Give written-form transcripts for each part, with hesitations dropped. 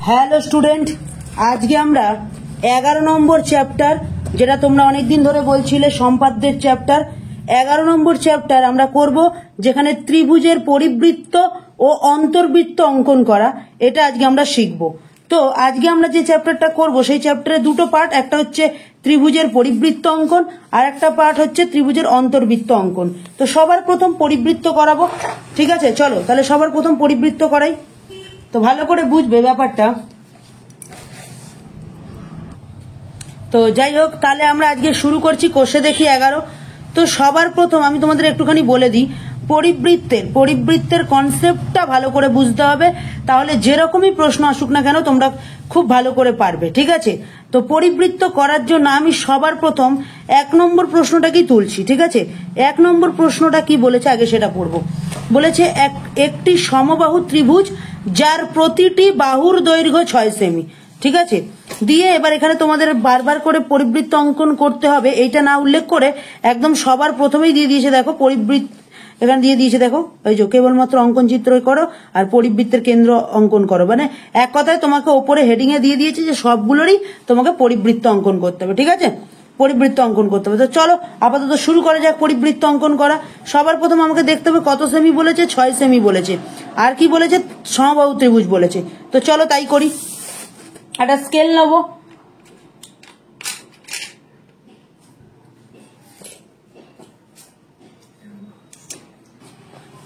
Hello student, আজকে আমরা 11 নম্বর chapter, যেটা তোমরা অনেকদিন ধরে বলছিলে সম্পাদ্যের চ্যাপ্টার, 11 নম্বর চ্যাপ্টার আমরা করব, যেখানে ত্রিভুজের পরিবৃত্ত ও অন্তর্বৃত্ত অঙ্কন করা, এটা আজকে আমরা শিখব। তো আজকে আমরা যে চ্যাপ্টারটা করব সেই চ্যাপ্টারে দুটো পার্ট, একটা হচ্ছে ত্রিভুজের পরিবৃত্ত অঙ্কন আর একটা পার্ট হচ্ছে ত্রিভুজের অন্তর্বৃত্ত অঙ্কন। তো সবার প্রথম পরিবৃত্ত করাবো, ঠিক আছে? চলো তাহলে সবার প্রথম পরিবৃত্ত করাই। তো ভালো করে বুঝবে ব্যাপারটা। তো যাই হোক, তাহলে আমরা আজকে শুরু করছি কোষে দেখি 11। তো সবার প্রথম আমি তোমাদের একটুখানি বলে দিই, পরিবৃত্তের কনসেপ্টটা ভালো করে বুঝতে হবে, তাহলে যেরকমই প্রশ্ন আসুক না কেন তোমরা খুব ভালো করে পারবে, ঠিক আছে? তো পরিবৃত্ত করার জন্য আমি সবার প্রথম 1 নম্বর প্রশ্নটাকেই তুলছি, ঠিক আছে? 1 নম্বর প্রশ্নটা কি বলেছে আগে সেটা পড়বো। বলেছে একটি সমবাহু ত্রিভুজ যার প্রতিটি বাহুর দৈর্ঘ্য 6 সেমি, ঠিক আছে? দিয়ে এবার এখানে তোমাদের বারবার করে পরিবৃত্ত অঙ্কন করতে হবে, এইটা না উল্লেখ করে একদম সবার প্রথমেই দিয়ে দিয়েছে, দেখো পরিবৃত্ত এখানে দিয়ে দিয়েছে, দেখো এই যে কেবলমাত্র অঙ্কন চিত্র করো আর পরিবৃত্তের কেন্দ্র অঙ্কন করো, মানে এক কথায় তোমাকে ওপরে হেডিং এ দিয়ে দিয়েছে যে সবগুলোরই তোমাকে পরিবৃত্ত অঙ্কন করতে হবে, ঠিক আছে? পরিবৃত্ত অঙ্কন করতে হবে। তো চলো আপাতত শুরু করা যাক পরিবৃত্ত অঙ্কন করা। সবার প্রথম আমাকে দেখতে হবে কত সেমি বলেছে, 6 সেমি বলেছে, আর কি বলেছে, সমবাহু ত্রিভুজ বলেছে। তো চলো তাই করি, একটা স্কেল নেবো।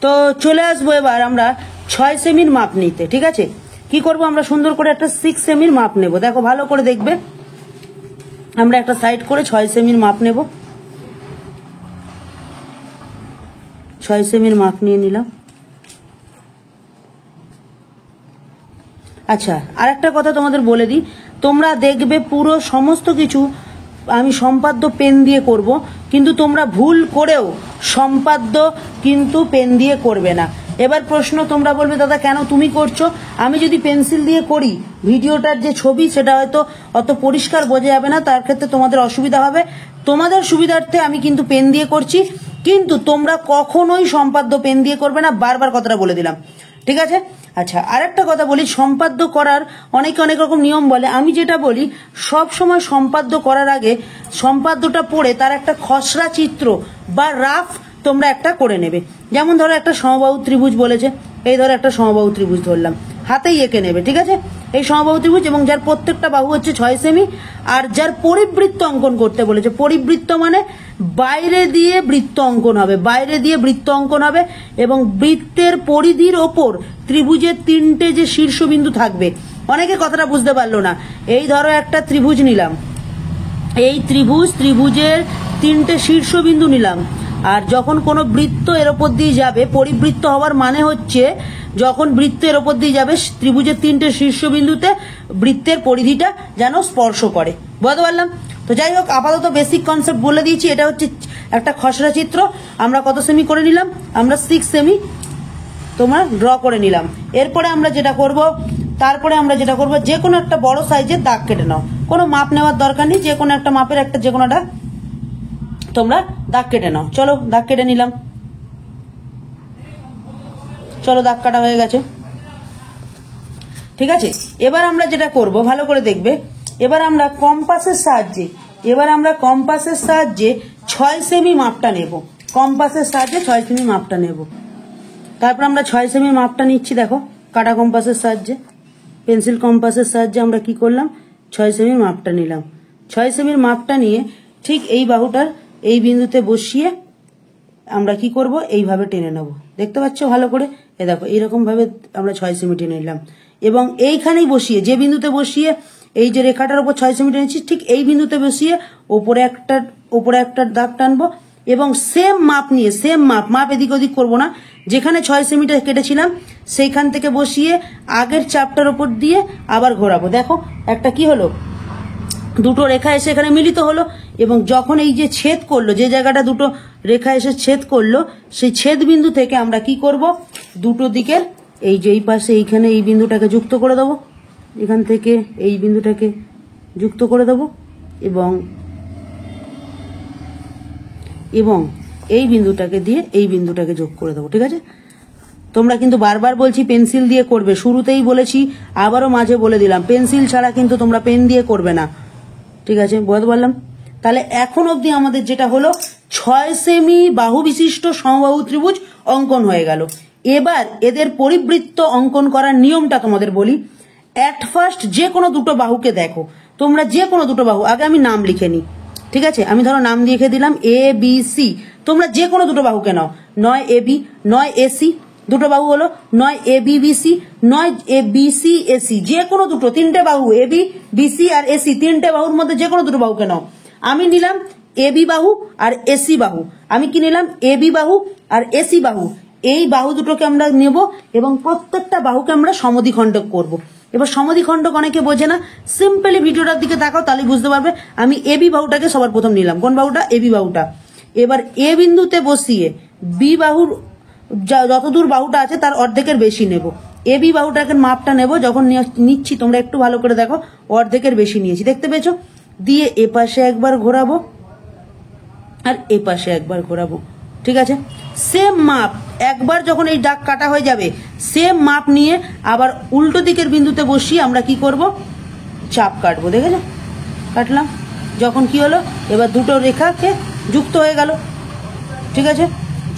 তো চলে আসবো এবার আমরা 6 সেমির মাপ নিতে, ঠিক আছে? কি করব, আমরা সুন্দর করে একটা 6 সেমির মাপ নেব। দেখো ভালো করে দেখবে, আমরা একটা সাইড করে 6 সেমির মাপ নেব। 6 সেমির মাপ নিয়ে নিলাম। আচ্ছা, আর একটা কথা তোমাদের বলে দিই, তোমরা দেখবে পুরো সমস্ত কিছু আমি সম্পাদ্য পেন দিয়ে করব, কিন্তু তোমরা ভুল করেও সম্পাদ্য কিন্তু পেন দিয়ে করবে না। এবার প্রশ্ন তোমরা বলবে, দাদা কেন তুমি করছো? আমি যদি পেন্সিল দিয়ে করি, ভিডিওটার যে ছবি সেটা হয়তো অত পরিষ্কার বোঝা যাবে না, তার ক্ষেত্রে তোমাদের অসুবিধা হবে। তোমাদের সুবিধার্থে আমি কিন্তু পেন দিয়ে করছি, কিন্তু তোমরা কখনোই সম্পাদ্য পেন দিয়ে করবে না, বারবার কথাটা বলে দিলাম, ঠিক আছে? আচ্ছা, আরেকটা কথা বলি, সম্পাদ্য করার অনেকে অনেক রকম নিয়ম বলে। আমি যেটা বলি, সব সময় সম্পাদ্য করার আগে সম্পাদ্যটা পড়ে তার একটা খসড়া চিত্র বা রাফ তোমরা একটা করে নেবে। যেমন ধরো একটা সমবাহু ত্রিভুজ বলেছে, এই ধরো একটা সমবাহু ত্রিভুজ ধরলাম, হাতেই এঁকে নেবে, ঠিক আছে? এই সমবাহু ত্রিভুজ এবং যার প্রত্যেকটা বাহু হচ্ছে 6 সেমি, আর যার পরিবৃত্ত অঙ্কন করতে বলেছে, পরিবৃত্ত মানে বাইরে দিয়ে বৃত্ত অঙ্কন হবে, বাইরে দিয়ে বৃত্ত অঙ্কন হবে, এবং বৃত্তের পরিধির ওপর ত্রিভুজের 3টে যে শীর্ষবিন্দু থাকবে। অনেকে কথাটা বুঝতে পারলো না। এই ধরো একটা ত্রিভুজ নিলাম, এই ত্রিভুজের 3টে শীর্ষবিন্দু নিলাম, আর যখন কোনো বৃত্ত এর ওপর দিয়ে যাবে, পরিবৃত্ত হওয়ার মানে হচ্ছে যখন বৃত্ত এর ওপর দিয়ে যাবে ত্রিভুজের 3টে শীর্ষবিন্দুতে বৃত্তের পরিধিটা যেন স্পর্শ করে। বুঝতে পারলাম? তো যাই হোক, আপাতত বেসিক কনসেপ্ট বলে দিয়েছি। এটা হচ্ছে একটা খসড়া চিত্র। আমরা কত সেমি করে নিলাম? আমরা 6 সেমি তোমরা ড্র করে নিলাম। এরপরে আমরা যেটা করব, যে কোনো একটা বড় সাইজের দাগ কেটে নাও, কোনো মাপ নেওয়ার দরকার নেই, যে কোনো একটা মাপের একটা যে কোনোটা তোমরা দাগ কেটে নাও। চলো দাগ কেটে নিলাম, চলো দাগ কাটা হয়ে গেছে, ঠিক আছে? এবার আমরা যেটা করব ভালো করে দেখবে, এবার আমরা কম্পাসের সাহায্যে 6 সেমি মাপটা নেব। কম্পাসের সাহায্যে 6 সেমি মাপটা নেব। তারপর আমরা 6 সেমি মাপটা নিচ্ছি, দেখো কাটা কম্পাসের সাহায্যে, পেন্সিল কম্পাসের সাহায্যে আমরা কি করলাম, 6 সেমির মাপটা নিলাম। 6 সেমির মাপটা নিয়ে ঠিক এই বাহুটার এই বিন্দুতে বসিয়ে আমরা কি করব, এইভাবে টেনে নেব। দেখতে পাচ্ছ ভালো করে? এ দেখো এইরকম ভাবে আমরা 6 সেমি টেনে নিলাম, এবং এইখানেই বসিয়ে, যে বিন্দুতে বসিয়ে এই যে রেখাটার উপর 6 সেমি টেনেছি, ঠিক এই বিন্দুতে বসিয়ে ওপরে একটা দাগ টানবো, এবং সেম মাপ নিয়ে, মাপ এদিক ওদিক করবো না, যেখানে 6 সেমিটা কেটেছিলাম সেইখান থেকে বসিয়ে আগের চাপটার উপর দিয়ে আবার ঘোরাবো। দেখো একটা কি হলো, দুটো রেখা এসে এখানে মিলিত হলো, এবং যখন এই যে ছেদ করলো, যে জায়গাটা দুটো রেখা এসে ছেদ করলো, সেই ছেদ বিন্দু থেকে আমরা কি করব, দুটো দিকের এই যে এই পাশে এইখানে এই বিন্দুটাকে যুক্ত করে দেবো, এখান থেকে এই বিন্দুটাকে যুক্ত করে দেবো, এবং এই বিন্দুটাকে দিয়ে এই বিন্দুটাকে যোগ করে দেবো, ঠিক আছে? তোমরা কিন্তু বারবার বলছি পেন্সিল দিয়ে করবে, শুরুতেই বলেছি আবারও মাঝে বলে দিলাম পেন্সিল ছাড়া কিন্তু তোমরা পেন দিয়ে করবে না, ঠিক আছে বুঝতে পারলাম। তাহলে এখন অবধি আমাদের যেটা হলো 6 সেমি বাহু বিশিষ্ট সমবাহু ত্রিভুজ অঙ্কন হয়ে গেল। এবার এদের পরিবৃত্ত অঙ্কন করার নিয়মটা তোমাদের বলি। অ্যাট ফার্স্ট যে কোনো দুটো বাহুকে দেখো, তোমরা যে কোনো দুটো বাহু, আগে আমি নাম লিখে নিই, ঠিক আছে, আমি ধরো নাম লিখে দিলাম এ বি সি, তোমরা যে কোনো দুটো বাহুকে নাও, নয় এ বি নয় এসি, দুটো বাহু হলো নয় এ বি বি সি নয় এ বি সি এসি, যে কোনো দুটো, তিনটে বাহু A B B C R AC, তিনটে বাহুর মধ্যে যে কোনো দুটো বাহুকে নাও। আমি নিলাম এ বি বাহু আর এসি বাহু, আমি কি নিলাম এ বি বাহু আর এসি বাহু, এই বাহু দুটোকে আমরা নেব এবং প্রত্যেকটা বাহুকে আমরা সমদ্বিখণ্ডক করব। এবার সমদ্বিখণ্ডক অনেকে বোঝে না, সিম্পলি ভিডিওটার দিকে তাকাও তাহলে বুঝতে পারবে। আমি এ বি বাহুটাকে সবার প্রথম নিলাম, কোন বাহুটা, এ বি বাহুটা। এবার এ বিন্দুতে বসিয়ে বি বাহুর যতদূর বাহুটা আছে তার অর্ধেকের বেশি নেব, এ বি বাহুটাকে মাপটা নেব, যখন নিচ্ছি তোমরা একটু ভালো করে দেখো, অর্ধেকের বেশি নিয়েছি, দেখতে পেয়েছো, দিয়ে এ পাশে একবার ঘোরাবো আর এ পাশে একবার ঘোরাবো, ঠিক আছে। সেম মাপ, একবার যখন এই দাগ কাটা হয়ে যাবে সেম মাপ নিয়ে আবার উল্টো দিকের বিন্দুতে বসিয়ে আমরা কি করব, চাপ কাটবো, দেখেছো, কাটলাম, যখন কি হলো, এবার দুটো রেখাকে যুক্ত হয়ে গেল, ঠিক আছে।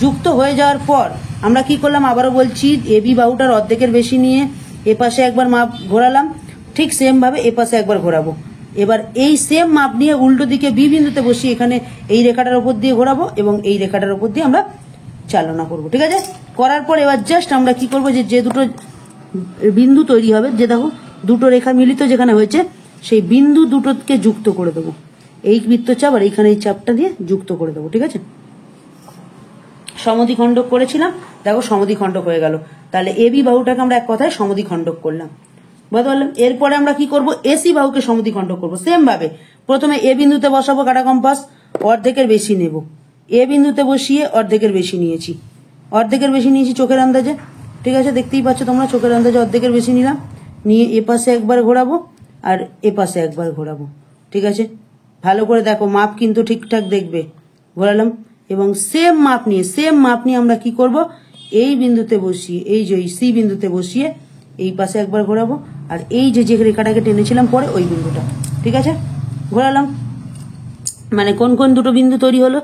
যুক্ত হয়ে যাওয়ার পর আমরা কি করলাম, আবারও বলছি, এ বি বাহুটার অর্ধেকের বেশি নিয়ে এ পাশে একবার মাপ ঘোরালাম, ঠিক সেম ভাবে এ পাশে একবার ঘোরাবো। এবার এই সেম মাপ নিয়ে উল্টো দিকে বি বিন্দুতে বসিয়ে এখানে এই রেখাটার উপর দিয়ে ঘোরাবো এবং এই রেখাটার উপর দিয়ে আমরা চালনা করব, ঠিক আছে। করার পর এবার জাস্ট আমরা কি করবো, যে দুটো বিন্দু তৈরি হবে, যে দেখো দুটো রেখা মিলিত যেখানে হয়েছে সেই বিন্দু দুটোকে যুক্ত করে দেবো, এই বৃত্তচাপ আর এইখানে এই চাপটা দিয়ে যুক্ত করে দেবো, ঠিক আছে। সমদ্বিখণ্ডক করেছিলাম, দেখো সমদ্বিখণ্ডক হয়ে গেল। তাহলে এ বি বাহুটাকে আমরা এক কথায় সমদ্বিখণ্ডক করলাম, বুঝতে পারলাম। এরপরে আমরা কি করব, এসি বাহুকে সমদ্বিখণ্ডক করব। সেম ভাবে প্রথমে এ বিন্দুতে বসাবো কাঁটা কম্পাস, অর্ধেকের বেশি নেব, এ বিন্দুতে বসিয়ে অর্ধেকের বেশি নিয়েছি, অর্ধেকের বেশি নিয়েছি চোখের আন্দাজে, ঠিক আছে, দেখতেই পাচ্ছ তোমরা, চোখের আন্দাজে অর্ধেকের বেশি নিলাম, নিয়ে এ পাশে একবার ঘোরাবো আর এ পাশে একবার ঘোরাবো, ঠিক আছে। ভালো করে দেখো, মাপ কিন্তু ঠিকঠাক দেখবে, ঘোরালাম এবং সেম মাপ নিয়ে আমরা কি করব, এই বিন্দুতে বসিয়ে, এই যে সি বিন্দুতে বসিয়ে এই পাশে একবার ঘোরাবো আর এই যে রেখাটাকে টেনেছিলাম পরে ওই বিন্দুটা, ঠিক আছে, ঘোরালাম। মানে কোন কোন দুটো বিন্দু তৈরি হলো,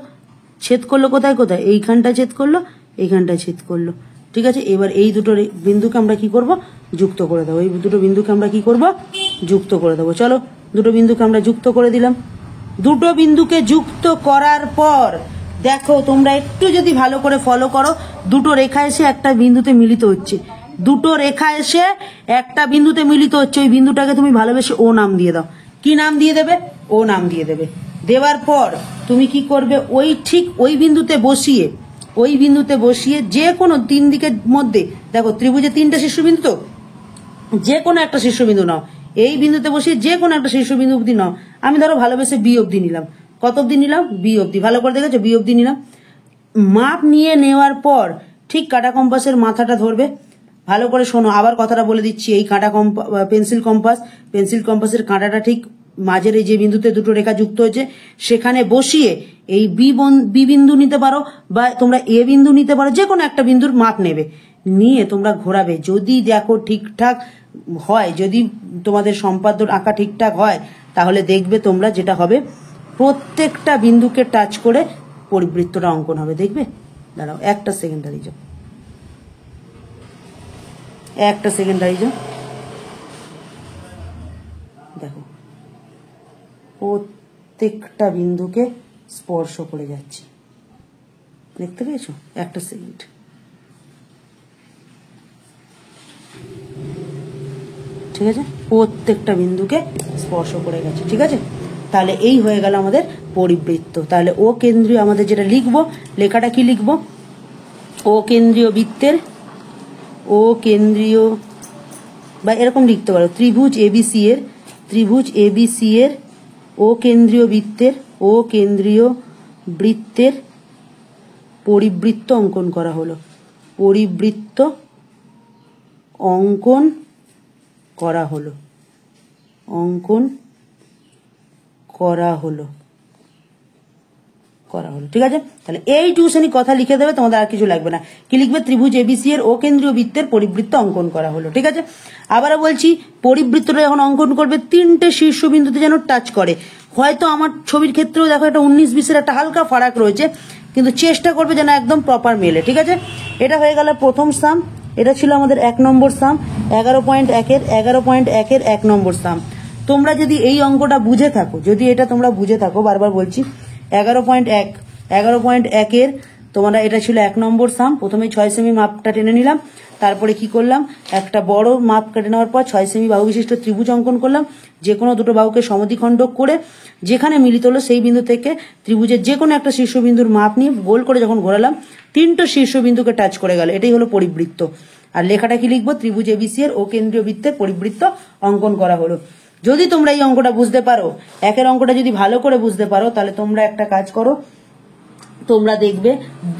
ছেদ করলো কোথায় কোথায়, এইখানটা ছেদ করলো, এইখানটা ছেদ করলো, ঠিক আছে। এবার এই দুটো বিন্দুকে আমরা কি করব, যুক্ত করে দেবো, এই দুটো বিন্দুকে আমরা কি করব, যুক্ত করে দেবো। চলো দুটো বিন্দুকে আমরা যুক্ত করে দিলাম। দুটো বিন্দুকে যুক্ত করার পর দেখো তোমরা একটু যদি ভালো করে ফলো করো, দুটো রেখা এসে একটা বিন্দুতে মিলিত হচ্ছে, দুটো রেখা এসে একটা বিন্দুতে মিলিত হচ্ছে, ওই বিন্দুটাকে তুমি ভালোবেসে ও নাম দিয়ে দাও। কি নাম দিয়ে দেবে, ও নাম দিয়ে দেবে। দেওয়ার পর তুমি কি করবে, ওই ঠিক ওই বিন্দুতে বসিয়ে যে কোনো তিন দিকের মধ্যে, দেখো ত্রিভুজে তিনটা শীর্ষবিন্দু, তো যে কোনো একটা শীর্ষবিন্দু নাও, এই বিন্দুতে বসিয়ে যে কোনো একটা শীর্ষবিন্দু অব্দি নাও। আমি ধরো ভালোবেসে বি অব্দি নিলাম, কত অব্দি নিলাম, বি অব্দি, ভালো করে দেখেছো, বি অব্দি নিলাম। মাপ নিয়ে নেওয়ার পর ঠিক কাঁটা কম্পাসের মাথাটা ধরবে, ভালো করে শোনো, আবার কথাটা বলে দিচ্ছি, এই কাঁটা পেন্সিল কম্পাসের কাঁটাটা ঠিক মাঝের এই যে বিন্দুতে দুটো রেখা যুক্ত হয়েছে সেখানে বসিয়ে এই বি বিন্দু নিতে পারো বা তোমরা এ বিন্দু নিতে পারো, যে কোনো একটা বিন্দুর মাপ নেবে, নিয়ে তোমরা ঘোরাবে। যদি দেখো ঠিকঠাক হয়, যদি তোমাদের সম্পাদ্য আঁকা ঠিকঠাক হয়, তাহলে দেখবে তোমরা যেটা হবে, প্রত্যেকটা বিন্দুকে টাচ করে পরিবৃত্তটা অঙ্কন হবে, দেখবে। দাঁড়াও একটা সেকেন্ড দাঁড়িয়ে যাও, দেখো প্রত্যেকটা বিন্দুকে স্পর্শ করে যাচ্ছে, দেখতে পেয়েছো, একটা সেকেন্ড, ঠিক আছে, প্রত্যেকটা বিন্দুকে স্পর্শ করে গেছে, ঠিক আছে। তাহলে এই হয়ে গেল আমাদের পরিবৃত্ত। তাহলে ও কেন্দ্রীয় আমাদের যেটা লিখবো, লেখাটা কি লিখবো, ও কেন্দ্রীয় বৃত্তের, ও কেন্দ্রীয় বা এরকম লিখতে পারো, ত্রিভুজ এবিসি এর ও কেন্দ্রীয় বৃত্তের পরিবৃত্ত অঙ্কন করা হলো, পরিবৃত্ত অঙ্কন করা হলো, করা হলো। ঠিক আছে, তাহলে এই টিউশনি কথা লিখে দেবে, তোমাদের আর কিছু লাগবে না। কি লিখবে? ত্রিভুজ এবিসি এর ও কেন্দ্রীয় বৃত্তের পরিবৃত্ত অঙ্কন করা হলো। ঠিক আছে, আবারও বলছি, পরিবৃত্তটা যখন অঙ্কন করবে 3টে শীর্ষবিন্দুতে যেন টাচ করে। হয়তো আমার ছবির ক্ষেত্রেও দেখো একটা 19-20-এর একটা হালকা ফারাক রয়েছে, কিন্তু চেষ্টা করবে যেন একদম প্রপার মেলে। ঠিক আছে, এটা হয়ে গেল প্রথম সাম। এটা ছিল আমাদের 1 নম্বর সাম, 11.1-এর 1 নম্বর সাম। তোমরা যদি এই অঙ্কটা বুঝে থাকো, যদি এটা তোমরা বুঝে থাকো, বারবার বলছি, 11.1-এর তোমরা, এটা ছিল 1 নম্বর সাম। প্রথমে 6 সেমি মাপটা টেনে নিলাম, তারপরে কি করলাম, একটা বড় মাপ কেটে নেওয়ার পর 6 সেমি বাহু বিশিষ্ট ত্রিভুজ অঙ্কন করলাম। যে কোনো দুটো বাহুকে সমদ্বিখণ্ডক করে যেখানে মিলিত হলো সেই বিন্দু থেকে ত্রিভুজের যে কোনো একটা শীর্ষবিন্দুর মাপ নিয়ে গোল করে যখন ঘোরালাম, 3টে শীর্ষবিন্দুকে টাচ করে গেল। এটাই হলো পরিবৃত্ত। আর লেখাটা কি লিখবো? ত্রিভুজ এবিসি এর ও কেন্দ্রীয় বৃত্তের পরিবৃত্ত অঙ্কন করা হলো। যদি তোমরা এই অঙ্কটা বুঝতে পারো, একের অঙ্কটা যদি ভালো করে বুঝতে পারো, তাহলে তোমরা একটা কাজ করো, তোমরা দেখবে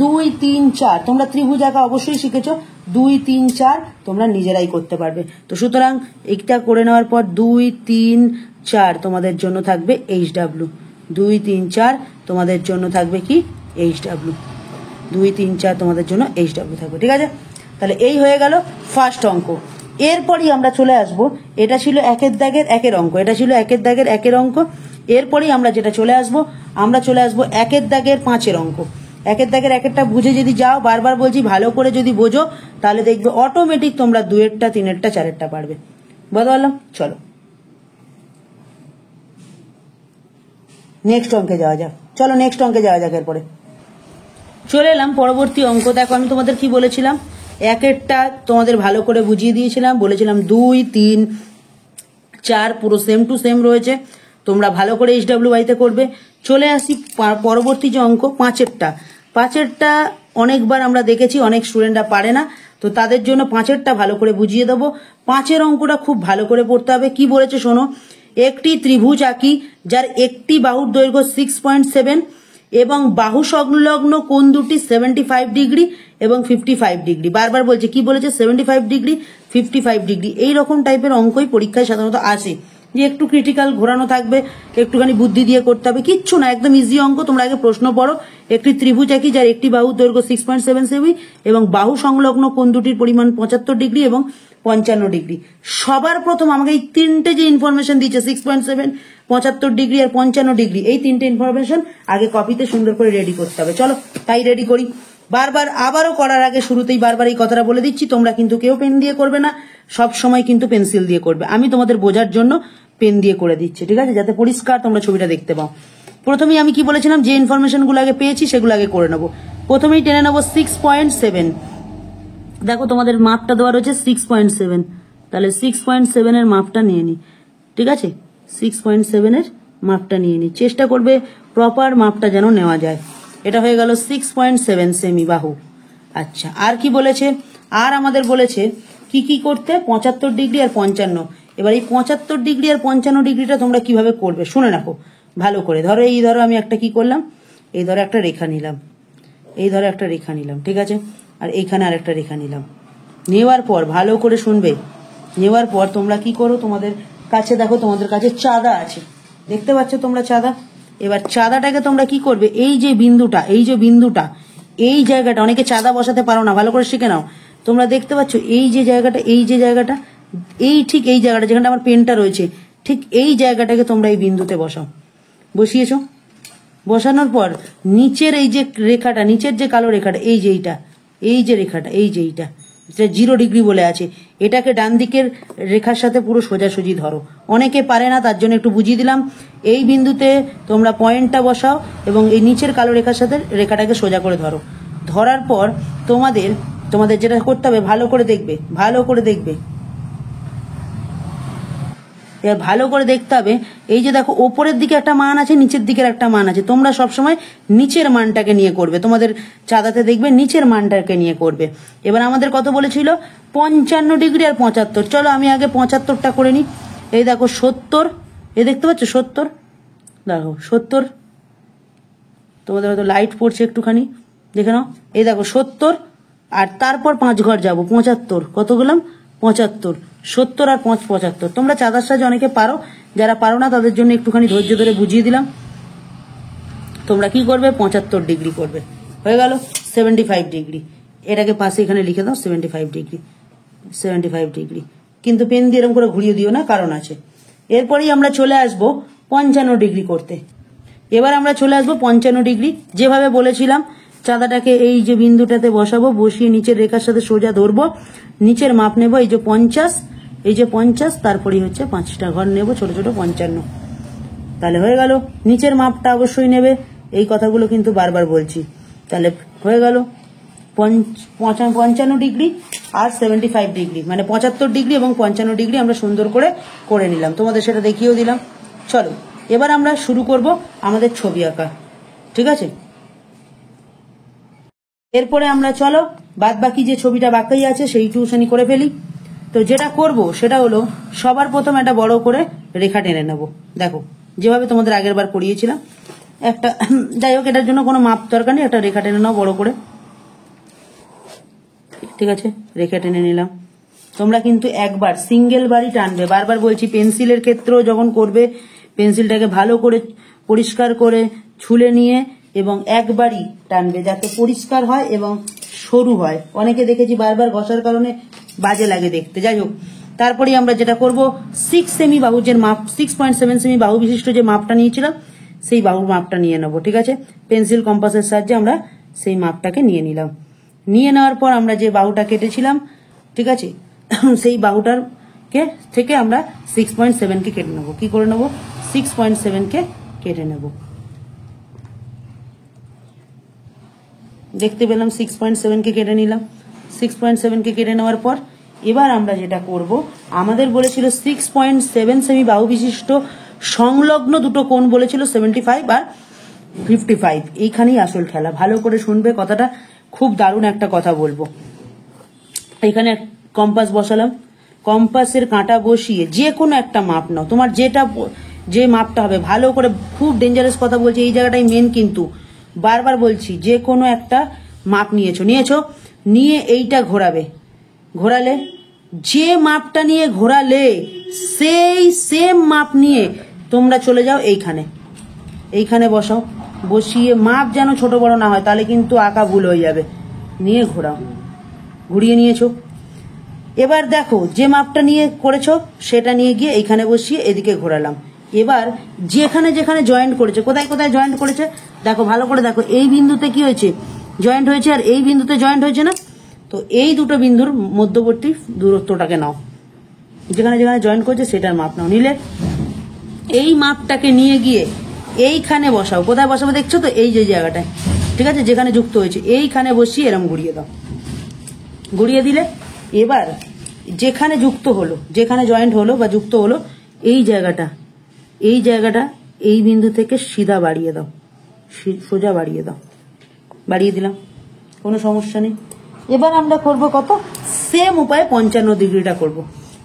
2, 3, 4, তোমরা ত্রিভুজ আঁকা অবশ্যই শিখেছো, 2, 3, 4 তোমরা নিজেরাই করতে পারবে। তো সুতরাং এটা করে নেওয়ার পর 2, 3, 4 তোমাদের জন্য থাকবে HW। 2, 3, 4 তোমাদের জন্য থাকবে কি? HW। 2, 3, 4 তোমাদের জন্য HW থাকবে। ঠিক আছে, তাহলে এই হয়ে গেল ফার্স্ট অঙ্ক। এরপরই আমরা চলে আসব, এটা ছিল 1-এর দাগের 1-এর অঙ্ক, এটা ছিল 1-এর দাগের 1-এর অঙ্ক। এরপরই আমরা যেটা চলে আসব, আমরা চলে আসব 1-এর দাগের 5-এর অঙ্ক। 1-এর দাগের 1-এরটা বুঝে যদি যাও, বারবার বলছি ভালো করে যদি বোঝো, তাহলে দেখবে অটোমেটিক তোমরা 2-এরটা, 3-এরটা, 4-এরটা পারবে। বুঝতে পারলাম? চলো নেক্সট অঙ্কে যাওয়া যাক। চলো নেক্সট অঙ্কে যাওয়া যাক। এরপরে চলে এলাম পরবর্তী অঙ্ক। দেখো আমি তোমাদের কি বলেছিলাম, 1-এরটা তোমাদের ভালো করে বুঝিয়ে দিয়েছিলাম, বলেছিলাম 2, 3, 4 পুরো সেম টু সেম রয়েছে, তোমরা ভালো করে HWYতে করবে। চলে আসি পরবর্তী যে অঙ্ক 5-এরটা। 5-এরটা অনেকবার আমরা দেখেছি, অনেক স্টুডেন্টরা পারে না, তো তাদের জন্য 5-এরটা ভালো করে বুঝিয়ে দেবো। 5-এর অঙ্কটা খুব ভালো করে পড়তে হবে। কি বলেছে শোনো, একটি ত্রিভুজ আঁকি যার একটি বাহুর দৈর্ঘ্য 6.7 এবং বাহু সংলগ্ন কোণ দুটি 75 ডিগ্রি এবং 55 ডিগ্রি। বারবার বলছে, কি বলেছে? 75 ডিগ্রি, 55 ডিগ্রি। এইরকম টাইপের অঙ্কই পরীক্ষায় সাধারণত আসে, যে একটু ক্রিটিক্যাল ঘোরানো থাকবে, একটুখানি বুদ্ধি দিয়ে করতে হবে। কিচ্ছু না, একদম ইজি অঙ্ক। তোমরা আগে প্রশ্ন পড়ো, একটি ত্রিভুজ আঁকি যার একটি বাহুর দৈর্ঘ্য 6.7 সেমি এবং বাহু সংলগ্ন কোণ দুটির পরিমাণ 75 ডিগ্রি এবং 55 ডিগ্রি। সবার প্রথম আমাকে এই 3টে যে ইনফরমেশন দিচ্ছে, 6.7, 75 ডিগ্রি আর 55 ডিগ্রি, এই 3টে ইনফরমেশন আগে কপিতে সুন্দর করে রেডি করতে হবে। চলো তাই রেডি করি। বারবার আবারও করার আগে শুরুতেই বারবার এই কথাটা বলে দিচ্ছি, তোমরা কিন্তু কেউ পেন দিয়ে করবে না, সব সময় কিন্তু পেন্সিল দিয়ে করবে। আমি তোমাদের বোঝার জন্য পেন দিয়ে করে দিচ্ছি, ঠিক আছে, যাতে পরিষ্কার তোমরা ছবিটা দেখতে পাও। প্রথমেই আমি কি বলেছিলাম, যে ইনফরমেশনগুলো আগে পেয়েছি সেগুলো আগে করে নেবো। প্রথমেই টেনে নেবো 6.7। দেখো তোমাদের মাপটা দেওয়া রয়েছে 6.7, তাহলে 6.7 এর মাপটা নিয়ে নি। ঠিক আছে, 6.7 এর মাপটা নিয়ে নি, চেষ্টা করবে প্রপার মাপটা যেন নেওয়া যায়। এটা হয়ে গেল 6.7 সেমি বাহু। আচ্ছা, আর কি বলেছে? আর আমাদের বলেছে কি কি করতে, 75 ডিগ্রি আর 55। এবার এই 75 ডিগ্রি আর 55 ডিগ্রিটা তোমরা কিভাবে করবে শুনে রাখো ভালো করে। ধরো এই ধরো আমি একটা কি করলাম, এই ধরো একটা রেখা নিলাম, এই ধরো একটা রেখা নিলাম, ঠিক আছে, আর এইখানে আর একটা রেখা নিলাম। নেওয়ার পর ভালো করে শুনবে, নেওয়ার পর তোমরা কি করো, তোমাদের কাছে দেখো তোমাদের কাছে চাঁদা আছে, দেখতে পাচ্ছ তোমরা চাঁদা। এবার চাঁদাটাকে তোমরা কি করবে, এই যে বিন্দুটা, এই যে বিন্দুটা, এই জায়গাটা, অনেকে চাঁদা বসাতে পারো না, ভালো করে শিখে নাও। তোমরা দেখতে পাচ্ছ এই যে জায়গাটা, এই যে জায়গাটা, এই ঠিক এই জায়গাটা যেখানে আমার পেনটা রয়েছে, ঠিক এই জায়গাটাকে তোমরা এই বিন্দুতে বসাও। বসিয়েছো, বসানোর পর নিচের এই যে রেখাটা, নিচের যে কালো রেখাটা, এই যে এইটা, এই যে রেখাটা, এই যে এইটা, যেটা 0 ডিগ্রি বলে আছে, এটাকে ডান দিকের রেখার সাথে পুরো সোজাসুজি ধরো। অনেকে পারে না, তার জন্য একটু বুঝিয়ে দিলাম। এই বিন্দুতে তোমরা পয়েন্টটা বসাও এবং এই নিচের কালো রেখার সাথে রেখাটাকে সোজা করে ধরো। ধরার পর তোমাদের যেটা করতে হবে, ভালো করে দেখবে, ভালো করে দেখবে, এবার ভালো করে দেখতে হবে। এই যে দেখো ওপরের দিকে একটা মান আছে, নিচের দিকের একটা মান আছে, তোমরা সবসময় নিচের মানটাকে নিয়ে করবে। তোমাদের চাঁদাতে দেখবে নিচের মানটাকে নিয়ে করবে। এবার আমাদের কত বলেছিল, 55 ডিগ্রি আর 75। চলো আমি আগে 75টা করে নিই। এই দেখো 70, এই দেখতে পাচ্ছ 70, দেখো 70, তোমাদের হয়তো লাইট পড়ছে একটুখানি, দেখে নাও। এই দেখো 70, আর তারপর 5 ঘর যাবো, 75, কত গেলাম, 75, 70 আর 5, 75। তোমরা চাঁদার সাহায্যে অনেকে পারো, যারা পারো না তাদের জন্য একটুখানি ধৈর্য ধরে বুঝিয়ে দিলাম। তোমরা কি করবে 75 ডিগ্রি করবে, হয়ে গেল 75 ডিগ্রি। এটাকে পাশে এখানে লিখে দাও 75 ডিগ্রি, 75 ডিগ্রি। কিন্তু পেন দিয়ে এরকম করে ঘুরিয়ে দিও না, কারণ আছে। এরপরেই আমরা চলে আসবো 55 ডিগ্রি করতে। এবার আমরা চলে আসবো 55 ডিগ্রি। যেভাবে বলেছিলাম চাঁদাটাকে এই যে বিন্দুটাতে বসাবো, বসিয়ে নিচের রেখার সাথে সোজা ধরবো, নিচের মাপ নেবো এই যে 50, এই যে 50, তারপরেই হচ্ছে 5টা ঘর নেব ছোট ছোট 55। তাহলে হয়ে গেল। নিচের মাপটা অবশ্যই নেবে, এই কথাগুলো কিন্তু বারবার বলছি। তাহলে হয়ে গেল 55 ডিগ্রি আর 75 ডিগ্রি, মানে 75 ডিগ্রি এবং 55 ডিগ্রি আমরা সুন্দর করে করে নিলাম, তোমাদের সেটা দেখিয়েও দিলাম। চলো এবার আমরা শুরু করব আমাদের ছবি আঁকা, ঠিক আছে? এরপরে আমরা চলো বাদ বাকি যে ছবিটা বাকি আছে সেই টিউশনি করে ফেলি। তো যেটা করব সেটা হলো সবার প্রথম একটা বড় করে রেখা টেনে নেব। দেখো যেভাবে তোমাদের আগের বার করিয়েছিলাম, একটা যাই হোক এটার জন্য কোনো মাপ দরকার নেই, একটা রেখা টেনে নাও বড় করে, ঠিক আছে? রেখা টেনে নিলাম। তোমরা কিন্তু একবার সিঙ্গেল বারই টানবে, বারবার বলছি পেন্সিলের ক্ষেত্রেও যখন করবে পেন্সিলটাকে ভালো করে পরিষ্কার করে ছুলে নিয়ে এবং একবারই টানবে, যাতে পরিষ্কার হয় এবং সরু হয়। অনেকে দেখেছি বারবার ঘষার কারণে বাজে লাগে দেখতে। যাই হোক, তারপরে আমরা যেটা করব 6 সেমি বাহু, যে মাপ 6.7 সেমি বাহু বিশিষ্ট যে মাপটা নিয়েছিলাম সেই বাহুর মাপটা নিয়ে নেবো, ঠিক আছে? পেন্সিল কম্পাসের সাহায্যে আমরা সেই মাপটাকে নিয়ে নিলাম। নিয়ে নেওয়ার পর আমরা যে বাহুটা কেটেছিলাম, ঠিক আছে, সেই বাহুটার থেকে আমরা 6.7 কে কেটে নেবো। কি করে নেবো? 6.7 কে কেটে নেব। দেখতে পেলাম 6.7 কে কেটে নিলাম। 6.7 কে কেটে নেওয়ার পর এবার আমরা যেটা করব, আমাদের বলেছিল 6.7 সেমি বাহু বিশিষ্ট সংলগ্ন দুটো কোণ বলেছিল 75 আর 55। এইখানেই আসল খেলা, ভালো করে শুনবে কথাটা, খুব দারুণ একটা কথা বলবো। এখানে কম্পাস বসালাম, কম্পাসের কাঁটা বসিয়ে যে কোনো একটা মাপ নাও, তোমার যে মাপটা হবে ভালো করে, খুব ডেঞ্জারাস কথা বলছি, এই জায়গাটাই মেন, কিন্তু বারবার বলছি যে কোনো একটা মাপ নিয়েছো নিয়ে এইটা ঘোরাবে, ঘোরালে যে মাপটা নিয়ে ঘোরালে সেই সেম মাপ নিয়ে তোমরা চলে যাও এইখানে বসাও, বসিয়ে মাপ যেন ছোট বড় না হয়, তাহলে কিন্তু আঁকা ভুল হয়ে যাবে। নিয়ে ঘোরাও, ঘুরিয়ে নিয়েছো। এবার দেখো যে মাপটা নিয়ে করেছো সেটা নিয়ে গিয়ে এইখানে বসিয়ে এদিকে ঘোরালাম। এবার যেখানে যেখানে জয়েন্ট করেছে, কোথায় কোথায় জয়েন্ট করেছে দেখো, ভালো করে দেখো। এই বিন্দুতে কি হয়েছে? জয়েন্ট হয়েছে, আর এই বিন্দুতে জয়েন্ট হয়েছে না? তো এই দুটো বিন্দুর মধ্যবর্তী দূরত্বটাকে নাও, যেখানে যেখানে জয়েন্ট করেছে সেটার মাপ নাও। নিলে এই মাপটাকে নিয়ে গিয়ে এইখানে বসাও। কোথায় বসাবো দেখছো তো? এই যে জায়গাটায়, ঠিক আছে, যেখানে যুক্ত হয়েছে এইখানে বসিয়ে এরকম ঘুরিয়ে দাও। ঘুরিয়ে দিলে এবার যেখানে যুক্ত হলো, যেখানে জয়েন্ট হলো বা যুক্ত হলো, এই জায়গাটা এই বিন্দু থেকে সিধা বাড়িয়ে দাও, সোজা বাড়িয়ে দাও। বাড়িয়ে দিলাম, কোনো সমস্যা নেই। এবার আমরা করব কত? সেম উপায়ে 55 ডিগ্রিটা করব।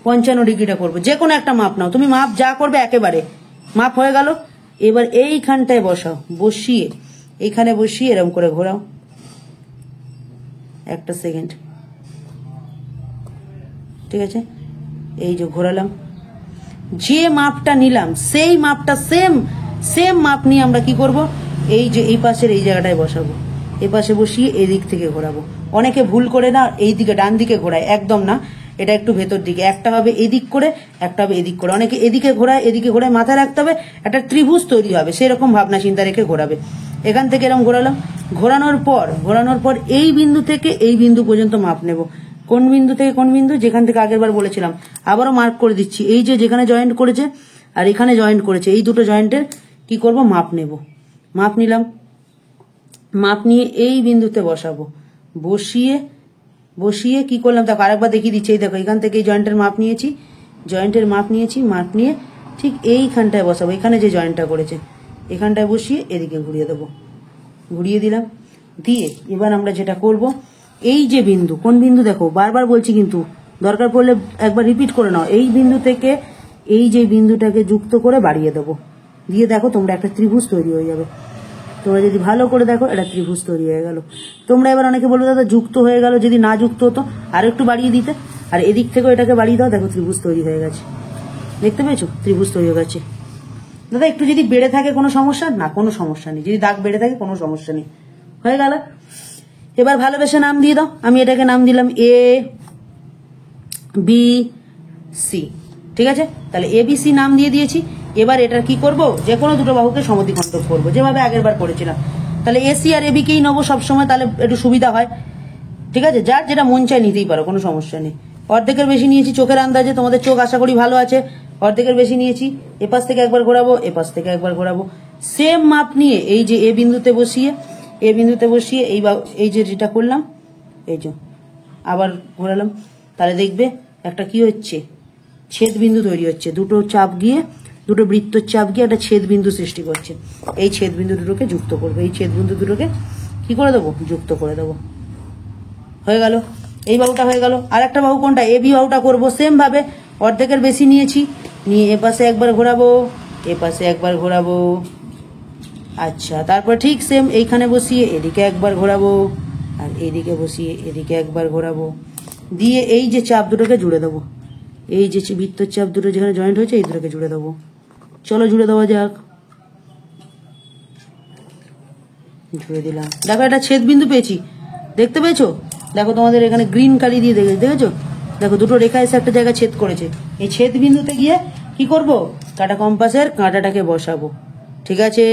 55 ডিগ্রিটা করবো, যে কোনো একটা মাপ নাও, তুমি মাপ যা করবে একেবারে মাপ হয়ে গেল। এবার এইখানটায় বসাও, বসিয়ে এইখানে বসিয়ে এরকম করে ঘোরাও, একটা সেকেন্ড, ঠিক আছে? এই যে ঘোরালাম, যে মাপটা নিলাম সেই মাপটা সেম মাপ নিয়ে আমরা কি করব, এই যে এই পাশের এই জায়গাটায় বসাবো, এই পাশে বসিয়ে এদিক থেকে ঘোরাবো। অনেকে ভুল করে না এই দিকে ডান দিকে ঘোরায়, একদম না, এটা একটু ভেতর দিকে, একটা হবে এদিক করে, একটা হবে এদিক করে। অনেকে এদিকে ঘোরায়, মাথায় রাখতে হবে একটা ত্রিভুজ তৈরি হবে, সেরকম ভাবনা চিন্তা রেখে ঘোরাবে। এখান থেকে এরকম ঘোরালাম, ঘোরানোর পর এই বিন্দু থেকে এই বিন্দু পর্যন্ত মাপ নেব। কোন বিন্দু থেকে কোন বিন্দু? যেখান থেকে আগের বার বলেছিলাম, আবারও মার্ক করে দিচ্ছি, এই যে যেখানে জয়েন্ট করেছে আর এখানে জয়েন্ট করেছে, এই দুটো জয়েন্টের কি করব, মাপ নেব। মাপ নিলাম, মাপ নিয়ে এই বিন্দুতে বসাবো, বসিয়ে কি করলাম দেখো, আরেকবার দেখিয়ে দিচ্ছি। এই দেখো, এখান থেকে এই জয়েন্টের মাপ নিয়েছি, মাপ নিয়ে ঠিক এইখানটায় বসাবো, এখানে যে জয়েন্টটা করেছে এখানটায় বসিয়ে এদিকে ঘুরিয়ে দেবো। ঘুরিয়ে দিলাম, দিয়ে এবার আমরা যেটা করব, এই যে বিন্দু, কোন বিন্দু দেখো, বারবার বলছি কিন্তু দরকার পড়লে একবার রিপিট করে নাও। এই বিন্দু থেকে এই যে বিন্দুটাকে যুক্ত করে বাড়িয়ে দেবো, দিয়ে দেখো তোমরা একটা ত্রিভুজ তৈরি হয়ে যাবে। তোমরা যদি ভালো করে দেখো, এটা ত্রিভুজ তৈরি হয়ে গেল। তোমরা এবার অনেকে বলবে দাদা যুক্ত হয়ে গেল, যদি না যুক্ত হতো আর একটু বাড়িয়ে দিতে, আর এদিক থেকেও এটাকে বাড়িয়ে দাও, দেখো ত্রিভুজ তৈরি হয়ে গেছে। দেখতে পেয়েছো? ত্রিভুজ তৈরি হয়ে গেছে। দাদা একটু যদি বেড়ে থাকে কোনো সমস্যা না, কোনো সমস্যা নেই, যদি দাগ বেড়ে থাকে কোনো সমস্যা নেই, হয়ে গেল। এবার ভালোবেসে নাম দিয়ে দাও। আমি এটাকে নাম দিলাম এ বি সি, ঠিক আছে? তাহলে এ বি সি নাম দিয়ে দিয়েছি। এবার এটার কি করব, যে কোনো দুটো বাহুকে সমদ্বিখণ্ডক করবো, যেভাবে আগের বার করেছিলাম। তাহলে এসি আর এবি কেই নেবো সবসময়, তাহলে একটু সুবিধা হয়, ঠিক আছে? যার যেটা মন চায় নিতেই পারো, কোনো সমস্যা নেই। অর্ধেকের বেশি নিয়েছি চোখের আন্দাজে, তোমাদের চোখ আশা করি ভালো আছে। অর্ধেকের বেশি নিয়েছি, এপাশ থেকে একবার ঘোরাবো, এপাশ থেকে একবার ঘোরাবো, সেম মাপ নিয়ে এই যে এ বিন্দুতে বসিয়ে এই যে যেটা করলাম, এই যে আবার ঘোরালাম, তাহলে দেখবে একটা কি হচ্ছে, ছেদ বিন্দু তৈরি হচ্ছে। দুটো বৃত্তর চাপ গিয়ে একটা ছেদ বিন্দু সৃষ্টি করছে। এই ছেদ বিন্দু দুটোকে যুক্ত করবো, এই ছেদ বিন্দু দুটোকে কি করে দেবো, যুক্ত করে দেবো, হয়ে গেল। এই বাহুটা হয়ে গেল। আর একটা বাহু কোনটা, এ বি বাহুটা করবো সেম ভাবে, অর্ধেকের বেশি নিয়েছি, নিয়ে এপাশে একবার ঘোরাবো, এপাশে একবার ঘোরাবো, আচ্ছা, তারপর ঠিক সেম এইখানে বসিয়ে এদিকে একবার ঘোরাবো, আর এদিকে বসিয়ে এদিকে একবার ঘোরাবো, দিয়ে এই যে চাপ দুটোকে জুড়ে দেবো, এই যে বৃত্তর চাপ দুটো যেখানে জয়েন্ট হয়েছে এই দুটোকে জুড়ে দেবো। চলো জুড়ে দেওয়া যাক, জুড়ে দিলাম। দেখো একটা ছেদ বিন্দু পেয়েছি, দেখতে পেয়েছো? দেখো তোমাদের এখানে গ্রিন কালি দিয়ে দেখেছো, দেখো দুটো রেখা এসে একটা জায়গায় ছেদ করেছে। এই ছেদ বিন্দুতে গিয়ে কি করব, কাঁটা কম্পাসের কাঁটাটাকে বসাবো, ঠিক আছে?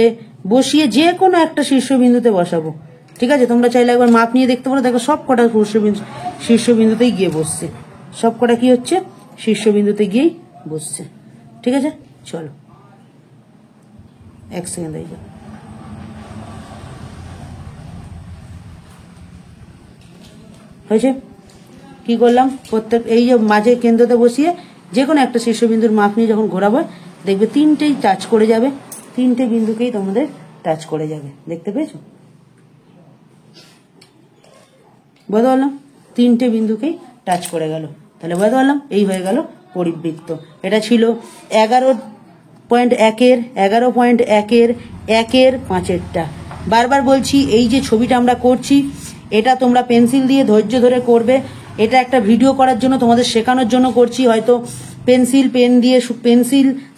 বসিয়ে যে কোনো একটা শীর্ষবিন্দুতে বসাবো, ঠিক আছে? তোমরা চাইলে একবার মাপ নিয়ে দেখতে পারো, দেখো সব কটা শীর্ষবিন্দুতেই গিয়ে বসছে, সব কটা কি হচ্ছে, শীর্ষবিন্দুতে গিয়েই বসছে, ঠিক আছে? চলো এক সেকেন্ড এই হয়েছে। কি করলাম, প্রত্যেক এই যে মাঝে কেন্দ্রতে বসিয়ে যে কোনো একটা শীর্ষবিন্দুর মাপ নিয়ে যখন ঘোরাবো, দেখবে তিনটেই টাচ করে যাবে, তিনটে বিন্দুকেই তোমাদের টাচ করে যাবে, দেখতে পেয়েছো? বুঝতে পারলাম, তিনটে বিন্দুকেই টাচ করে গেল, তাহলে বুঝতে পারলাম এই হয়ে গেল পরিবৃত্ত। এটা ছিল 11.1-1.5-টা। বারবার বলছি, এই যে ছবিটা আমরা করছি এটা তোমরা পেন্সিল দিয়ে ধৈর্য ধরে করবে। এটা একটা ভিডিও করার জন্য তোমাদের শেখানোর জন্য করছি। হয়তো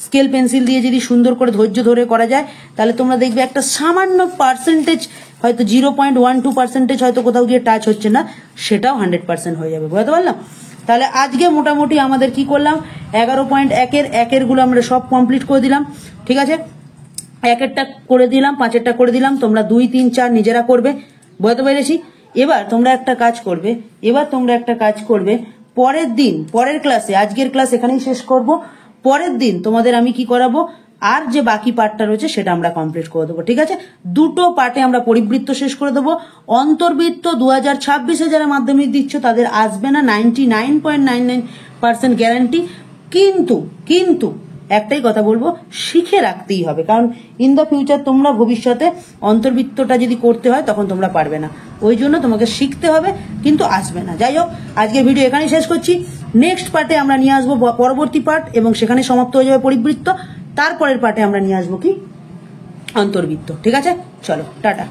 স্কেল পেন্সিল দিয়ে যদি সুন্দর করে ধৈর্য ধরে করা যায়, তাহলে তোমরা দেখবে একটা সামান্য পার্সেন্টেজ, হয়তো 0.12% হয়তো কোথাও গিয়ে টাচ হচ্ছে না, সেটাও 100% হয়ে যাবে। বুঝতে পারলাম? তাহলে আজকে মোটামুটি আমাদের কি করলাম, 11.1-এর গুলো আমরা সব কমপ্লিট করে দিলাম, ঠিক আছে? 1-এরটা করে দিলাম, 5-এরটা করে দিলাম, তোমরা 2, 3, 4 নিজেরা করবে। বুঝতে পেরেছি? এবার তোমরা একটা কাজ করবে, পরের দিন, পরের ক্লাসে, আজকের ক্লাস এখানেই শেষ করব, পরের দিন তোমাদের আমি কি করাবো, আর যে বাকি পার্টটা রয়েছে সেটা আমরা কমপ্লিট করে দেবো, ঠিক আছে? দুটো পার্টে আমরা পরিবৃত্ত শেষ করে দেবো। অন্তর্বৃত্ত 2026-এ যারা মাধ্যমিক দিচ্ছ তাদের আসবে না, 99.99% গ্যারান্টি। কিন্তু একটাই কথা বলবো, শিখে রাখতেই হবে, কারণ ইন দ্য ফিউচার তোমরা ভবিষ্যতে অন্তর্বৃত্তটা যদি করতে হয় তখন তোমরা পারবে না, ওই জন্য তোমাকে শিখতে হবে, কিন্তু আসবে না। যাই হোক, আজকের ভিডিও এখানেই শেষ করছি। নেক্সট পার্টে আমরা নিয়ে আসবো পরবর্তী পার্ট, এবং সেখানে সমাপ্ত হয়ে যাবে পরিবৃত্ত। তারপরের পার্টে আমরা নিয়ে আসবো কি, অন্তর্বৃত্ত, ঠিক আছে? চলো টাটা।